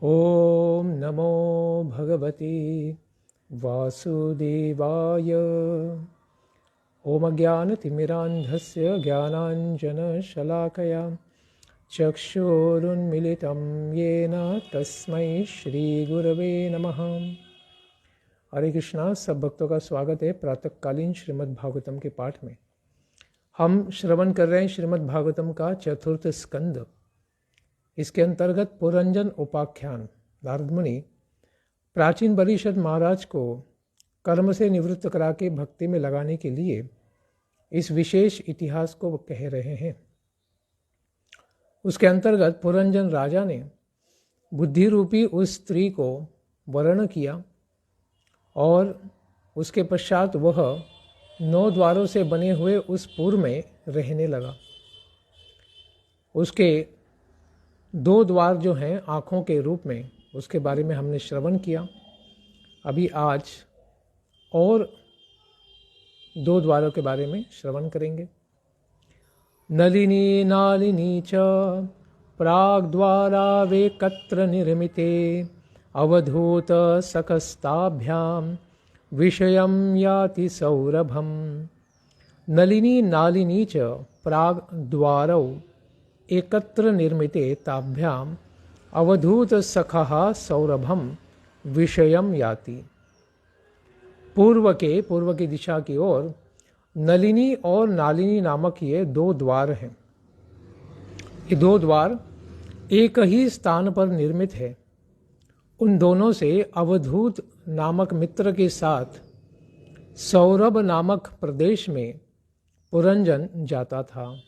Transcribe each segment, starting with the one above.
ॐ नमो भगवते वासुदेवाय। ॐ अज्ञानतिमिरान्धस्य ज्ञानाञ्जनशलाकया चक्षुरुन्मिलितं येन तस्मै श्रीगुरवे नमः। हरे कृष्णा। सब भक्तों का स्वागत है प्रातःकालीन श्रीमद् भागवतम के पाठ में। हम श्रवण कर रहे हैं श्रीमद् भागवतम का चतुर्थ स्कंद। इसके अंतर्गत पुरंजन उपाख्यान। नारद मुनि प्राचीन बलिशद महाराज को कर्म से निवृत्त करा के भक्ति में लगाने के लिए इस विशेष इतिहास को कह रहे हैं। उसके अंतर्गत पुरंजन राजा ने बुद्धि रूपी उस स्त्री को वर्ण किया और उसके पश्चात वह 9 द्वारों से बने हुए उस पुर में रहने लगा। उसके 2 द्वार जो हैं आँखों के रूप में, उसके बारे में हमने श्रवण किया। अभी आज और 2 द्वारों के बारे में श्रवण करेंगे। नलिनी नालिनी च प्राग्द्वारावेकत्र निर्मिते अवधूत सकस्ताभ्याम विषयं याति सौरभम। नलिनी नालिनी च प्राग्द्वारौ एकत्र निर्मिते ताभ्याम अवधूत सखः सौरभम विषयम याति। पूर्व की दिशा की ओर नलिनी और नालिनी नामक ये 2 द्वार हैं। ये 2 द्वार एक ही स्थान पर निर्मित है। उन दोनों से अवधूत नामक मित्र के साथ सौरभ नामक प्रदेश में पुरंजन जाता था।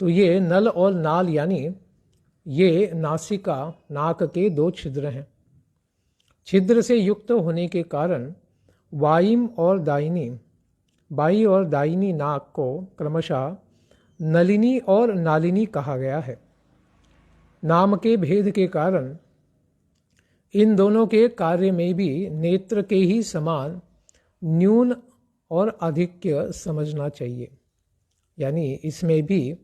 तो ये नल और नाल यानी ये नासिका, नाक के 2 छिद्र हैं। छिद्र से युक्त होने के कारण वायिम और दाहिनी, बाई और दाहिनी नाक को क्रमशः नलिनी और नालिनी कहा गया है। नाम के भेद के कारण इन दोनों के कार्य में भी नेत्र के ही समान न्यून और आधिक्य समझना चाहिए। यानी इसमें भी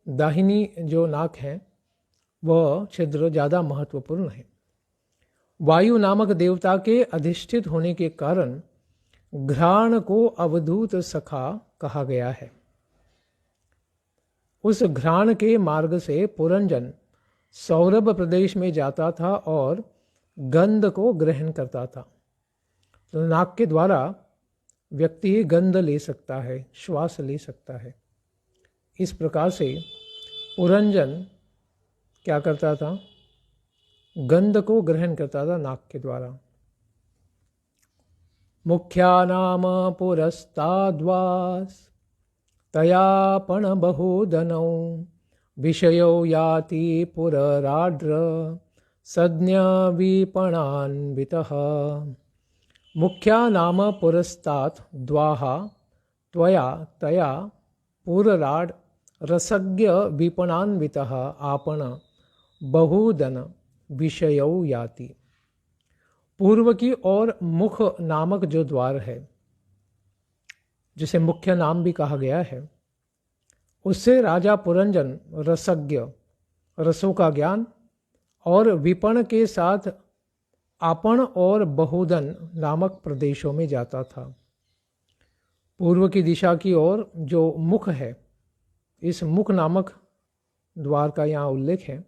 दाहिनी जो नाक है वह छिद्र ज़्यादा महत्वपूर्ण है। वायु नामक देवता के अधिष्ठित होने के कारण घ्राण को अवधूत सखा कहा गया है। उस घ्राण के मार्ग से पुरंजन सौरभ प्रदेश में जाता था और गंध को ग्रहण करता था। तो नाक के द्वारा व्यक्ति गंध ले सकता है, श्वास ले सकता है। इस प्रकार से पुरंजन क्या करता था? गंध को ग्रहण करता था नाक के द्वारा। मुख्या नाम पुरस्ताद्वास तयापण बहुधनौ विषयो याति पुरराड्र सज्ञ विपणान्वितः। मुख्या नाम पुरस्तात् द्वाहा त्वया तया पुरराड रसज्ञ विपणान्वितः आपण बहुधन विषयौ याति। पूर्व की ओर मुख नामक जो द्वार है, जिसे मुख्य नाम भी कहा गया है, उससे राजा पुरंजन रसज्ञ, रसों का ज्ञान और विपण के साथ आपण और बहुधन नामक प्रदेशों में जाता था। पूर्व की दिशा की ओर जो मुख है, इस मुख नामक द्वार का यहाँ उल्लेख है।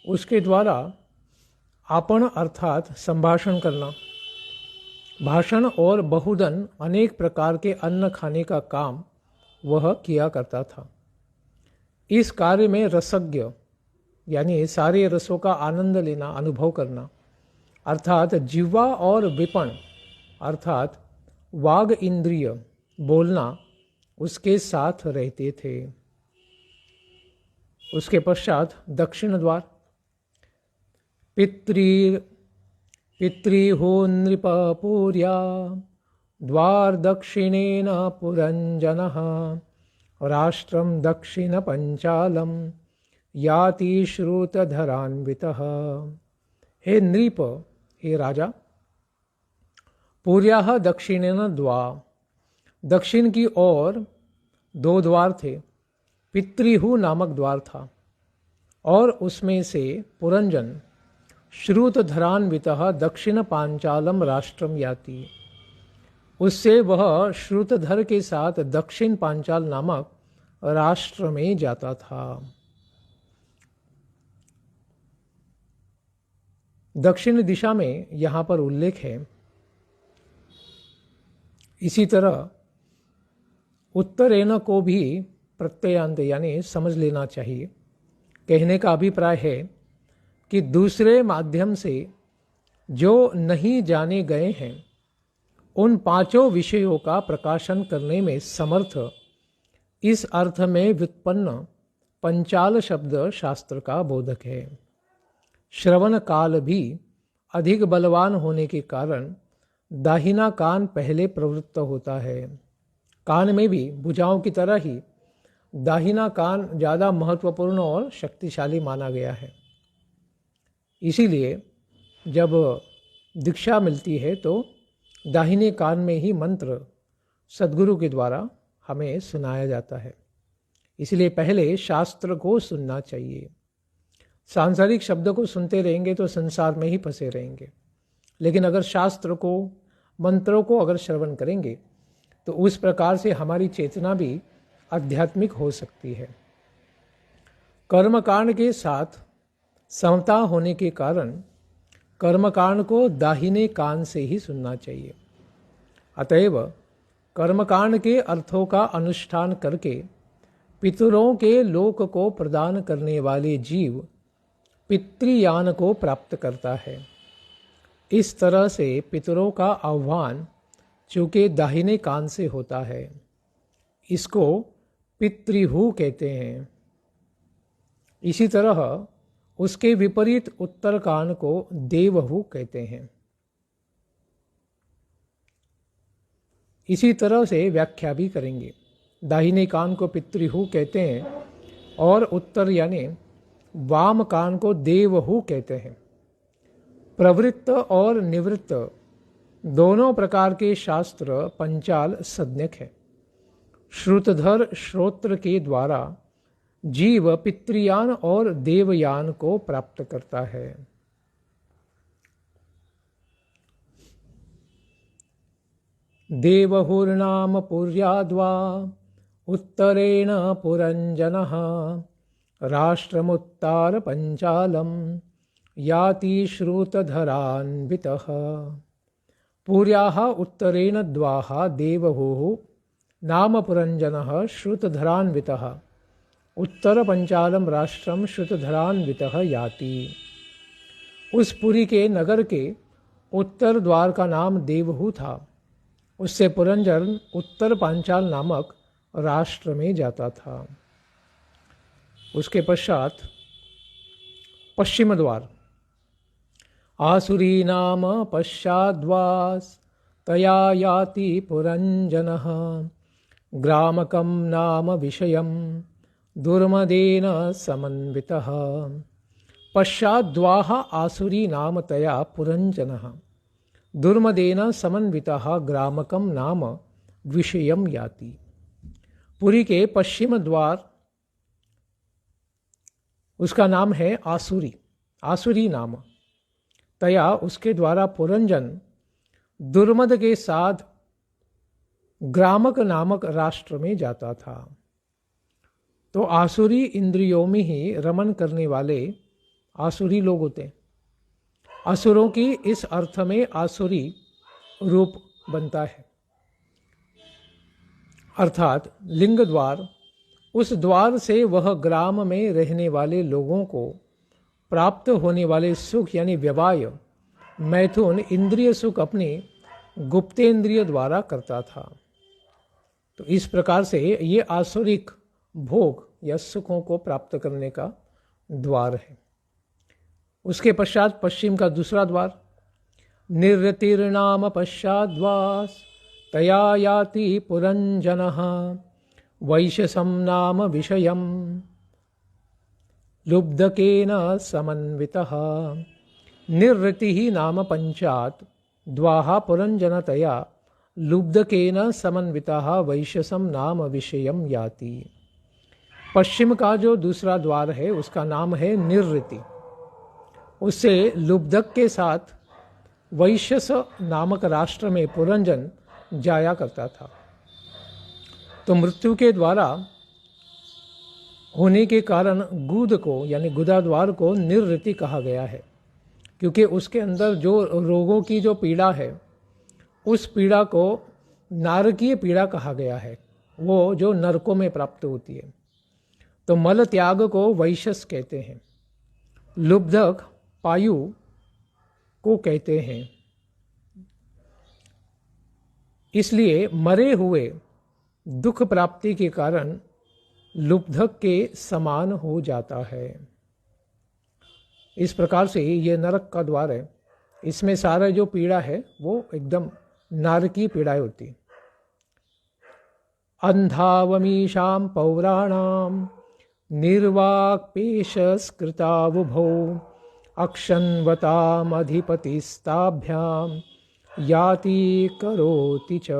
उसके द्वारा आपण अर्थात संभाषण करना, भाषण और बहुधन अनेक प्रकार के अन्न खाने का काम वह किया करता था। इस कार्य में रसज्ञ यानी सारे रसों का आनंद लेना, अनुभव करना, अर्थात जिह्वा और विपण अर्थात वाग इंद्रिय बोलना उसके साथ रहते थे। उसके पश्चात दक्षिण द्वार पितृ पितृहो नृपपुर्या द्वारदक्षिणेन पुरञ्जनः राष्ट्रं दक्षिणपञ्चालं याति श्रुतधरान्वितः। हे नृप, हे राजा, पुर्याः दक्षिणेन द्वार, दक्षिण की ओर 2 द्वार थे। पितृहु नामक द्वार था और उसमें से पुरंजन श्रुतधरान्वितः दक्षिण पांचालम राष्ट्रम याति, उससे वह श्रुतधर के साथ दक्षिण पांचाल नामक राष्ट्र में जाता था। दक्षिण दिशा में यहाँ पर उल्लेख है। इसी तरह उत्तरेण को भी प्रत्ययांत यानी समझ लेना चाहिए। कहने का अभिप्राय है कि दूसरे माध्यम से जो नहीं जाने गए हैं उन 5 विषयों का प्रकाशन करने में समर्थ इस अर्थ में व्युत्पन्न पंचाल शब्द शास्त्र का बोधक है। श्रवण काल भी अधिक बलवान होने के कारण दाहिना कान पहले प्रवृत्त होता है। कान में भी भुजाओं की तरह ही दाहिना कान ज़्यादा महत्वपूर्ण और शक्तिशाली माना गया है। इसीलिए जब दीक्षा मिलती है तो दाहिने कान में ही मंत्र सद्गुरु के द्वारा हमें सुनाया जाता है। इसलिए पहले शास्त्र को सुनना चाहिए। सांसारिक शब्द को सुनते रहेंगे तो संसार में ही फंसे रहेंगे, लेकिन अगर शास्त्र को, मंत्रों को अगर श्रवण करेंगे तो उस प्रकार से हमारी चेतना भी आध्यात्मिक हो सकती है। कर्मकांड के साथ समता होने के कारण कर्मकांड को दाहिने कान से ही सुनना चाहिए। अतएव कर्मकांड के अर्थों का अनुष्ठान करके पितरों के लोक को प्रदान करने वाले जीव पितृयान को प्राप्त करता है। इस तरह से पितरों का आह्वान चूँकि दाहिने कान से होता है, इसको पितृहु कहते हैं। इसी तरह उसके विपरीत उत्तर कान को देवहु कहते हैं। इसी तरह से व्याख्या भी करेंगे। दाहिने कान को पितृहु कहते हैं और उत्तर यानी वाम कान को देवहु कहते हैं। प्रवृत्त और निवृत्त दोनों प्रकार के शास्त्र पंचाल सज्ञक है। श्रुतधर श्रोत्र के द्वारा जीव पितृयान और देवयान को प्राप्त करता है। देवहुर्नाम पुर्याद्वा उत्तरेण पुरंजनः राष्ट्रमुत्तार पंचालम याति श्रुतधरान्वितः। पुर्याः उत्तरेण द्वाः देवहुः नाम पुरंजनः श्रुतधरान्वितः उत्तर पंचालम राष्ट्रम श्रुतधरान्वितः याति। उस पुरी के नगर के उत्तर द्वार का नाम देवहु था। उससे पुरंजन उत्तर पांचाल नामक राष्ट्र में जाता था। उसके पश्चात पश्चिम द्वार आसुरी नाम पश्चाद्वास तया याति पुरंजनः ग्रामकं नाम विषयं दुर्मदेन समन्वितः। पश्चाद्वाह आसुरी नाम तया पुरंजनः दुर्मदेन समन्वितः ग्रामकं नाम विषयं याति। पुरी के पश्चिम द्वार उसका नाम है आसुरी, आसुरी नाम। तया उसके द्वारा पुरंजन दुर्मद के साथ ग्रामक नामक राष्ट्र में जाता था। तो आसुरी इंद्रियों में ही रमन करने वाले आसुरी लोग होते। असुरों की इस अर्थ में आसुरी रूप बनता है, अर्थात लिंग द्वार। उस द्वार से वह ग्राम में रहने वाले लोगों को प्राप्त होने वाले सुख यानी व्यवाय, मैथुन, इंद्रिय सुख अपनी गुप्तेंद्रिय द्वारा करता था। तो इस प्रकार से ये आसुरिक भोग या सुखों को प्राप्त करने का द्वार है। उसके पश्चात पश्चिम का दूसरा द्वार निर्रतिर्नाम पश्चाद्वास तया याति पुरंजनः वैशसं नाम विषयं लुब्धकेन समन्वितः। निर्रतिः नाम पंचात् द्वाहा पुरंजनतया लुब्धकेन समन्वितः वैशसं नाम विषयं याति। पश्चिम का जो दूसरा द्वार है उसका नाम है निर्रति। उससे लुब्धक के साथ वैशस नामक राष्ट्र में पुरंजन जाया करता था। तो मृत्यु के द्वारा होने के कारण गुद को यानी गुदा द्वार को निर्रति कहा गया है, क्योंकि उसके अंदर जो रोगों की जो पीड़ा है उस पीड़ा को नारकीय पीड़ा कहा गया है, वो जो नरकों में प्राप्त होती है। तो मल त्याग को वैशस कहते हैं, लुब्धक पायु को कहते हैं। इसलिए मरे हुए दुख प्राप्ति के कारण लुब्धक के समान हो जाता है। इस प्रकार से ये नरक का द्वार है, इसमें सारा जो पीड़ा है वो एकदम नारकीय पीड़ाएं होती। अंधावमीशां पौराणाम निर्वाक्पेशस्कृतावुभौ अक्षन्वतामधिपतिस्ताभ्यां याति करोति च।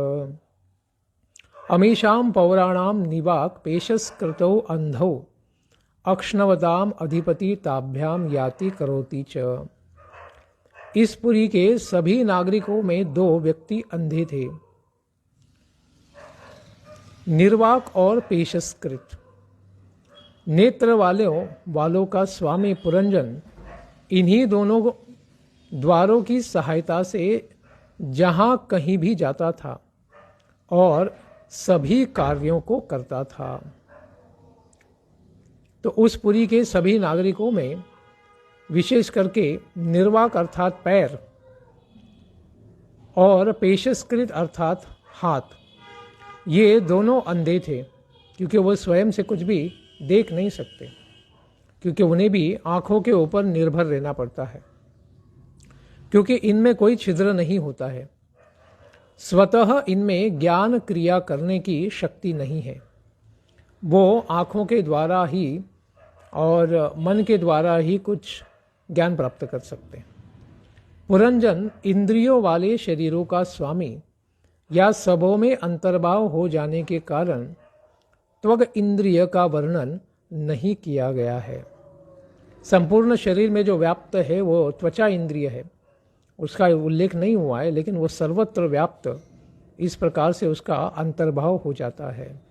अमीशां पौराणाम निवाक पेशस्कृतौ अंधौ अक्ष्णवताम अधिपति ताभ्याम याति करोति च। इस पुरी के सभी नागरिकों में दो व्यक्ति अंधे थे, निर्वाक और पेशस्कृत। नेत्र वालों का स्वामी पुरंजन इन्हीं दोनों द्वारों की सहायता से जहाँ कहीं भी जाता था और सभी कार्यों को करता था। तो उस पुरी के सभी नागरिकों में विशेष करके निर्वाक अर्थात पैर और पेशस्कृत अर्थात हाथ, ये दोनों अंधे थे, क्योंकि वो स्वयं से कुछ भी देख नहीं सकते, क्योंकि उन्हें भी आँखों के ऊपर निर्भर रहना पड़ता है, क्योंकि इनमें कोई छिद्र नहीं होता है। स्वतः इनमें ज्ञान क्रिया करने की शक्ति नहीं है। वो आँखों के द्वारा ही और मन के द्वारा ही कुछ ज्ञान प्राप्त कर सकते हैं। पुरंजन इंद्रियों वाले शरीरों का स्वामी या सबों में अंतर्भाव हो जाने के कारण त्वग इंद्रिय का वर्णन नहीं किया गया है। संपूर्ण शरीर में जो व्याप्त है वो त्वचा इंद्रिय है, उसका उल्लेख नहीं हुआ है, लेकिन वो सर्वत्र व्याप्त इस प्रकार से उसका अंतर्भाव हो जाता है।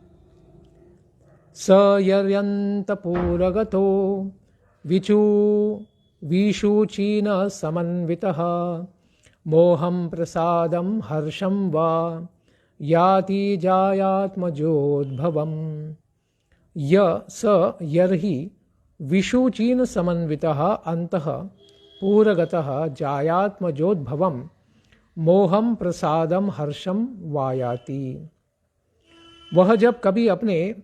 स यर्यन्तपूरगतो विशूचीन समन्वितः मोहं प्रसादं हर्षं वा याति जायात्मजोद्भवम्। स यर्हि विशूचीन समन्वितः अंतः पूरगतः जायात्मजोद्भवम् मोहं प्रसादं हर्षं वायाति। वह जब कभी अपने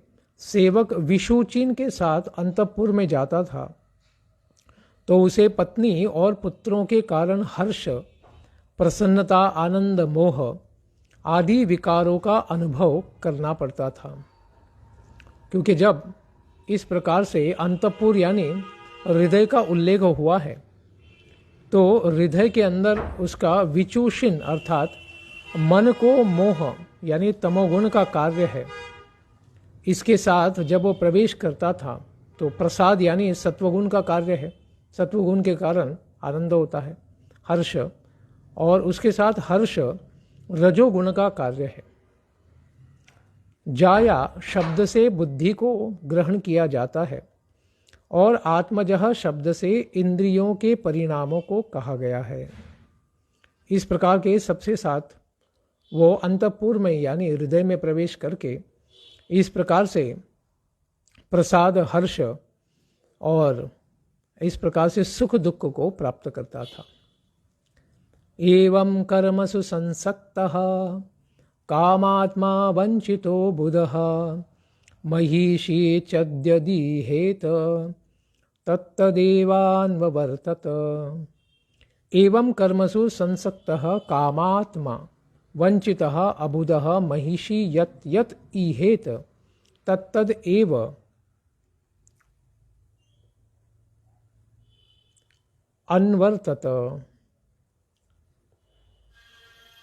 सेवक विशुचीन के साथ अंतःपुर में जाता था तो उसे पत्नी और पुत्रों के कारण हर्ष, प्रसन्नता, आनंद, मोह आदि विकारों का अनुभव करना पड़ता था, क्योंकि जब इस प्रकार से अंतःपुर यानी हृदय का उल्लेख हुआ है तो हृदय के अंदर उसका विचूषिन अर्थात मन को मोह यानी तमोगुण का कार्य है। इसके साथ जब वो प्रवेश करता था तो प्रसाद यानी सत्वगुण का कार्य है, सत्वगुण के कारण आनंद होता है, हर्ष, और उसके साथ हर्ष रजोगुण का कार्य है। जाया शब्द से बुद्धि को ग्रहण किया जाता है और आत्मजः शब्द से इंद्रियों के परिणामों को कहा गया है। इस प्रकार के सबसे साथ वो अंतःपुर में यानी हृदय में प्रवेश करके इस प्रकार से प्रसाद, हर्ष और इस प्रकार से सुख दुख को प्राप्त करता था। एवं कर्मसु संसक्तः कामात्मा वंचितो बुधः महीषी चद्यदीहेत तत्तदेवान्ववर्तत। एवं कर्मसु संसक्तः कामात्मा वंचितः अबुधः महिषी यत् यत् ईहेत तत्तद एव अन्वर्तत।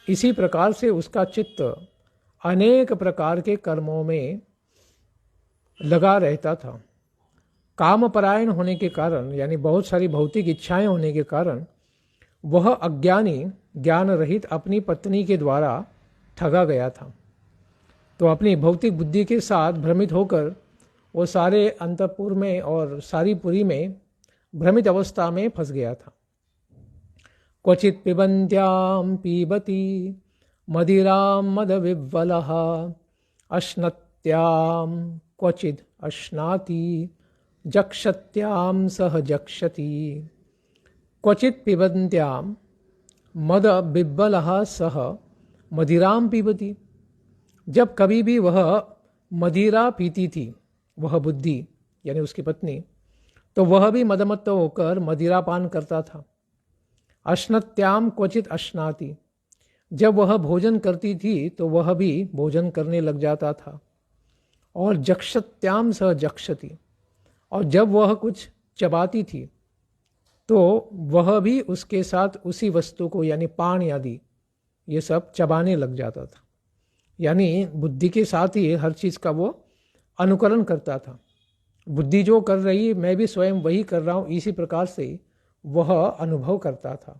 इसी प्रकार से उसका चित्त अनेक प्रकार के कर्मों में लगा रहता था। कामपरायण होने के कारण, यानी बहुत सारी भौतिक इच्छाएं होने के कारण, वह अज्ञानी ज्ञान रहित अपनी पत्नी के द्वारा ठगा गया था। तो अपनी भौतिक बुद्धि के साथ भ्रमित होकर वो सारे अंतःपुर में और सारी पुरी में भ्रमित अवस्था में फंस गया था। क्वचित पिबन्त्याम पीबती मदिराम मद विव्वलः अश्नत्याम क्वचिद अश्नाति जक्षत्याम सह जक्षति। क्वचित पिबन्त्याम मद बिब्बलः सह मदिराम पीबती। जब कभी भी वह मदिरा पीती थी, वह बुद्धि यानी उसकी पत्नी, तो वह भी मदमत्त होकर मदिरा पान करता था। अश्नत्याम क्वचित अश्नाति। जब वह भोजन करती थी तो वह भी भोजन करने लग जाता था। और जक्षत्याम सह जक्षति। और जब वह कुछ चबाती थी तो वह भी उसके साथ उसी वस्तु को, यानी पान आदि ये सब चबाने लग जाता था। यानी बुद्धि के साथ ही हर चीज़ का वो अनुकरण करता था। बुद्धि जो कर रही है मैं भी स्वयं वही कर रहा हूँ, इसी प्रकार से वह अनुभव करता था।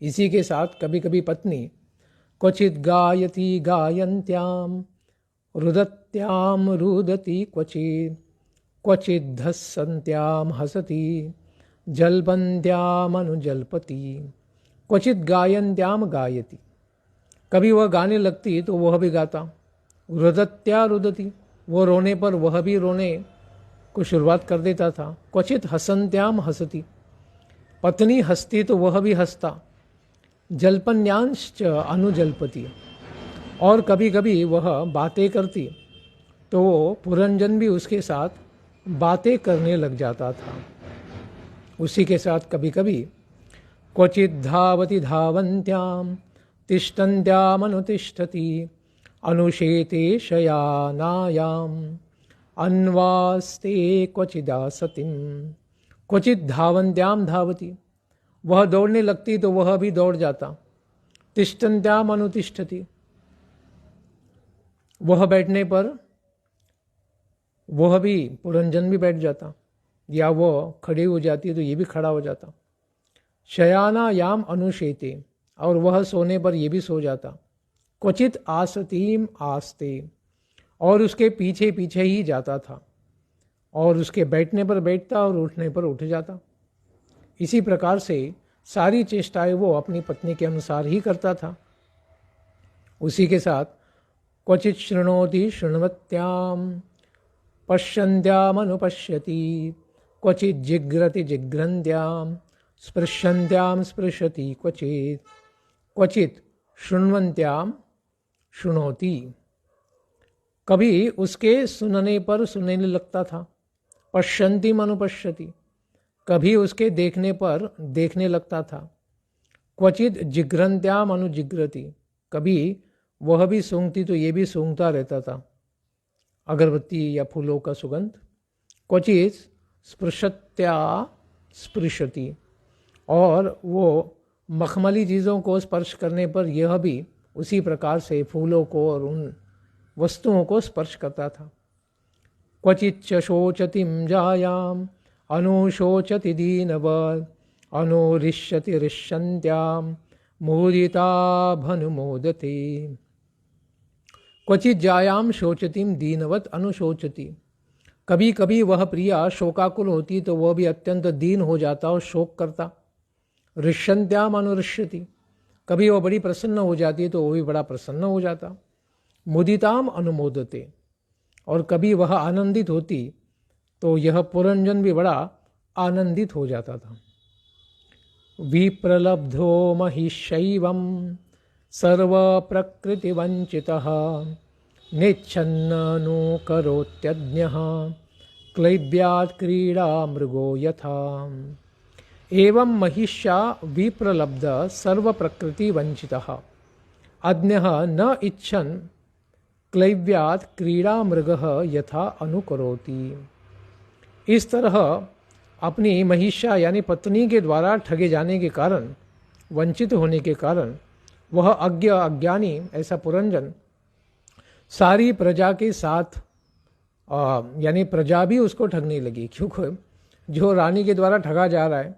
इसी के साथ कभी कभी पत्नी क्वचित गायति गायन्त्याम रुदत्याम रुदति क्वचित क्वचित धस्सन्त्याम हसति जल्पन्त्याम अनुजल्पति। क्वचित गायन्त्याम गायति। कभी वह गाने लगती तो वह भी गाता। रुदत्या रुदति। वो रोने पर वह भी रोने को शुरुआत कर देता था। क्वचित हसन्त्याम हसति। पत्नी हंसती तो वह भी हंसता। जल्पन्यांश्च अनुजल्पति। और कभी कभी वह बातें करती तो वो पुरंजन भी उसके साथ बातें करने लग जाता था। उसी के साथ कभी कभी क्वचित धावति धावन्त्याम तिष्ठन्त्याम अनुतिष्ठति अनुशेते शयानायाम अन्वास्ते क्वचिदासतिम। क्वचित धावन्त्याम धावति। वह दौड़ने लगती तो वह भी दौड़ जाता। तिष्ठन्त्याम अनुतिष्ठति। वह बैठने पर वह भी पुरंजन भी बैठ जाता, या वह खड़ी हो जाती तो ये भी खड़ा हो जाता। शयाना याम अनुशेते। और वह सोने पर ये भी सो जाता। क्वचित आसतीम आस्ते। और उसके पीछे पीछे ही जाता था, और उसके बैठने पर बैठता और उठने पर उठ जाता। इसी प्रकार से सारी चेष्टाएं वो अपनी पत्नी के अनुसार ही करता था। उसी के साथ क्वचित शृणोति शृण्वत्याम पश्यन्त्याम अनुपश्यति क्वचित जिघ्रति जिघ्रन्त्याम स्पृशन्त्याम स्पृशति क्वचित क्वचित शृण्वन्त्याम शृणोति। कभी उसके सुनने पर सुनने लगता था। पश्यन्तीम अनुपश्यति। कभी उसके देखने पर देखने लगता था। क्वचित जिघ्रन्त्याम अनुजिघ्रति। कभी वह भी सूंघती तो ये भी सूंघता रहता था, अगरबत्ती या फूलों का सुगंध। क्वचित स्पृशत्या स्पृशति। और वो मखमली चीज़ों को स्पर्श करने पर यह भी उसी प्रकार से फूलों को और उन वस्तुओं को स्पर्श करता था। क्वचित च शोचतिम जायाम अनुशोचति दीनवत् अनुरिष्यति रिष्यन्त्याम मुदिता भनुमोदते। क्वचित जायाम शोचतिम दीनवत् अनुशोचति। कभी कभी वह प्रिया शोकाकुल होती तो वह भी अत्यंत दीन हो जाता और शोक करता। रिष्यन्त्याम अनुरिष्यति। कभी वह बड़ी प्रसन्न हो जाती तो वह भी बड़ा प्रसन्न हो जाता। मुदिताम अनुमोदते। और कभी वह आनंदित होती तो यह पुरंजन भी बड़ा आनंदित हो जाता था। विप्रलब्धो महिषैवं सर्व प्रकृति वंचितः निच्छन्नो करोत्यज्ञः क्लैब्यात् क्रीडा मृगो यथा। एवं महिष्या विप्रलब्ध सर्व प्रकृति वंचितः अज्ञः न इच्छन् क्लैव्यात् क्रीड़ा मृगः यथा अनुकरोति। इस तरह अपनी महिष्या यानी पत्नी के द्वारा ठगे जाने के कारण, वंचित होने के कारण वह अज्ञानी ऐसा पुरंजन सारी प्रजा के साथ यानी प्रजा भी उसको ठगने लगी, क्योंकि जो रानी के द्वारा ठगा जा रहा है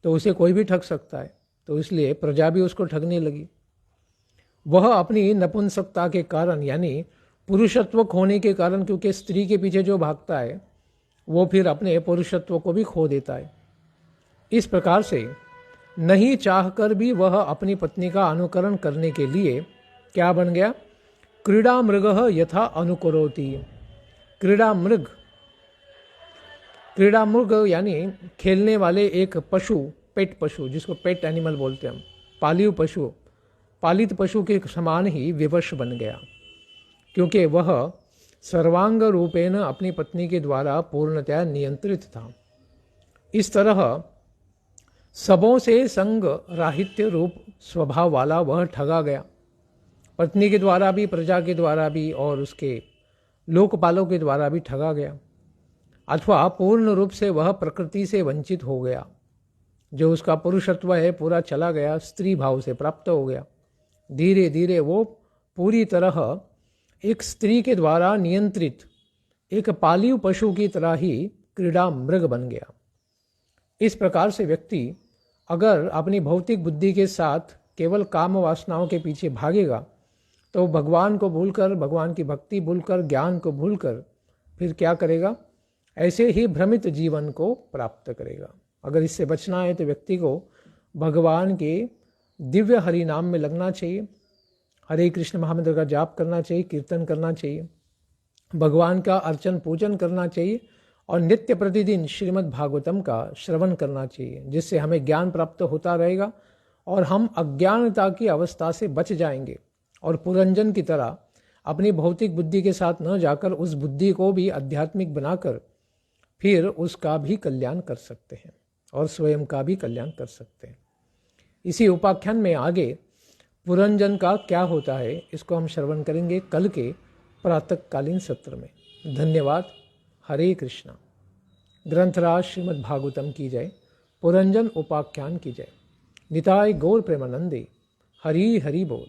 तो उसे कोई भी ठग सकता है, तो इसलिए प्रजा भी उसको ठगने लगी। वह अपनी नपुंसकता के कारण यानी पुरुषत्व खोने के कारण, क्योंकि स्त्री के पीछे जो भागता है वो फिर अपने पुरुषत्व को भी खो देता है। इस प्रकार से नहीं चाहकर भी वह अपनी पत्नी का अनुकरण करने के लिए क्या बन गया? क्रीड़ा मृगः यथा अनुकरोति। क्रीड़ा मृग यानी खेलने वाले एक पशु, पेट पशु, जिसको पेट एनिमल बोलते हैं हम, पालित पशु के समान ही विवश बन गया, क्योंकि वह सर्वांग रूपेण अपनी पत्नी के द्वारा पूर्णतया नियंत्रित था। इस तरह सबों से संग राहित्य रूप स्वभाव वाला वह ठगा गया, पत्नी के द्वारा भी, प्रजा के द्वारा भी और उसके लोकपालों के द्वारा भी ठगा गया। अथवा पूर्ण रूप से वह प्रकृति से वंचित हो गया, जो उसका पुरुषत्व है पूरा चला गया, स्त्री भाव से प्राप्त हो गया। धीरे धीरे वो पूरी तरह एक स्त्री के द्वारा नियंत्रित एक पालिव पशु की तरह ही क्रीड़ा मृग बन गया। इस प्रकार से व्यक्ति अगर अपनी भौतिक बुद्धि के साथ केवल काम वासनाओं के पीछे भागेगा तो भगवान को भूलकर, भगवान की भक्ति भूलकर, ज्ञान को भूलकर फिर क्या करेगा? ऐसे ही भ्रमित जीवन को प्राप्त करेगा। अगर इससे बचना है तो व्यक्ति को भगवान के दिव्य हरि नाम में लगना चाहिए, हरे कृष्ण महामंत्र का जाप करना चाहिए, कीर्तन करना चाहिए, भगवान का अर्चन पूजन करना चाहिए और नित्य प्रतिदिन श्रीमद् भागवतम का श्रवण करना चाहिए, जिससे हमें ज्ञान प्राप्त होता रहेगा और हम अज्ञानता की अवस्था से बच जाएंगे और पुरंजन की तरह अपनी भौतिक बुद्धि के साथ न जाकर उस बुद्धि को भी आध्यात्मिक बनाकर फिर उसका भी कल्याण कर सकते हैं और स्वयं का भी कल्याण कर सकते हैं। इसी उपाख्यान में आगे पुरंजन का क्या होता है इसको हम श्रवण करेंगे कल के प्रातःकालीन सत्र में। धन्यवाद। हरे कृष्णा। ग्रंथराज श्रीमद् भागवतम की जय। पुरंजन उपाख्यान की जय। निताय गौर प्रेमानंदे। हरि हरि बोल।